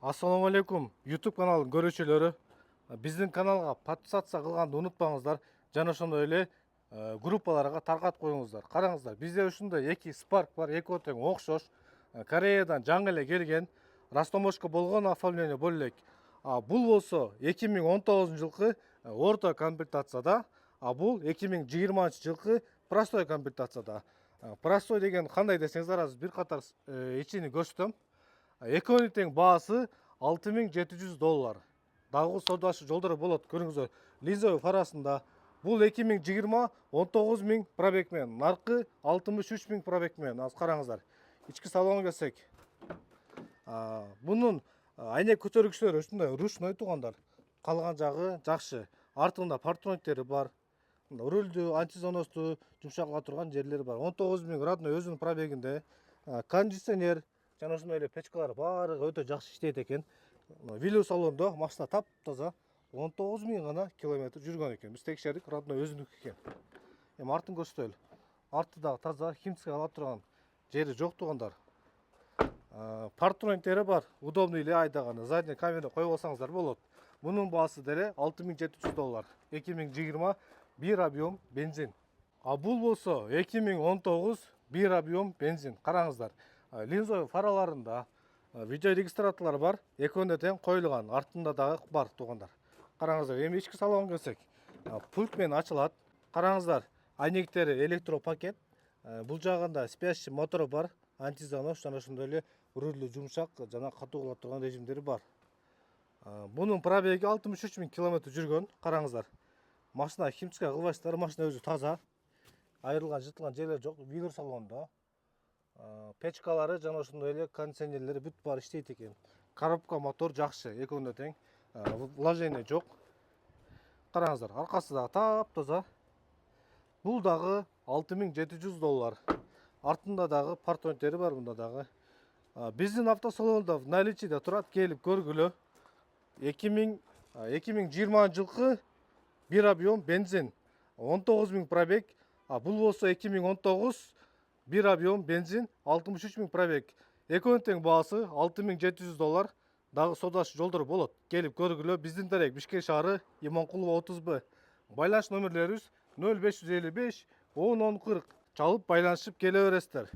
Ассаламу алейкум, YouTube каналын көрүүчүлөрү. Биздин каналга подписаться кылганды унутпаңыздар. Жана ошондой эле группаларга таркатып коюңуздар. Караңыздар, бизде ушундай эки Spark бар, экөө тең окшош. Кореядан жаңы эле келген, растаможка болгон оформление боло элек. Бул болсо 2019 жылкы орто комплектацияда, бул 2020 жылкы простой комплектацияда. Простой деген кандай десеңиздер, азыр бир катар ичини көрсөтөм. Экөөнүн тең баасы $6700. Дагы соодашы жолдору болот, көрүңүздөр. Линзовый фарасында бул 2020 19000 пробег менен, наркы 63000 пробег менен. Азыр караңыздар. Ички салонго келсек, бунун айнек көтөргүчтөрү ушундай ручной тугандар. Калган жагы жакшы. Артында партрониктери бар. Рулду, антизоносту жумшакла турган жерлери бар. 19000 родной өзүнүн пробегинде. Кондиционер жана ошондой эле печкалар баары өтө жакшы иштейт экен. Вилю салондо машина таптаза 19000 гана километр жүргөн экен. Биз текшердик, родной өзүнүкү экен. Эми артын көрсөтөлү. Арты дагы таза, химчистка ала турган жери жок тугандар. Партрониктери бар, удобный эле айдаганы. Задний камера коюп алсаңыздар болот. Мунун баасы деле $6700. 2020 1 объем бензин. Бул болсо 2019 1 объем бензин. Караңыздар. Линзовый фараларында видео регистраторлар бар, экөөнү тең коюлган, артында дагы бар тугандар. Караңыздар, эми ички салонго келсек, пульт менен ачылат. Караңыздар, айнектери электропакет. Бул жагында спящий мотору бар, антизанос жана ошондой эле рулду жумшак жана катуу кыла турган режимдери бар. Бунун пробеги 63000 километр жүргөн. Караңыздар, машина химчистка кылбайсыздар, машина өзү таза, айрылган жыртылган жерлер жок. Вилюр салонунда печкалары жана ошондой эле кондиционерлери бүт баары иштейт экен. Коробка мотор жакшы, экөөнү тең, вложение жок. Караңыздар, аркасы дагы таптаза. Бул дагы $6700. Артында дагы партрониктери бар, мында дагы. Биздин автосалонда в наличиде турат, келип көргүлө. 2020 жылкы 1 объем бензин, 19000 пробег. Бул болсо 2019 1 объем бензин, 63000 пробег. Экөөнүн тең баасы $6700. Дагы соодашы жолдору болот. Келип көргүлө. Биздин дарек Бишкек шаары, Иманкулова 30Б. Байланыш номерлерибиз 0555 10 10 40. Чалып байланышып келе бересиздер.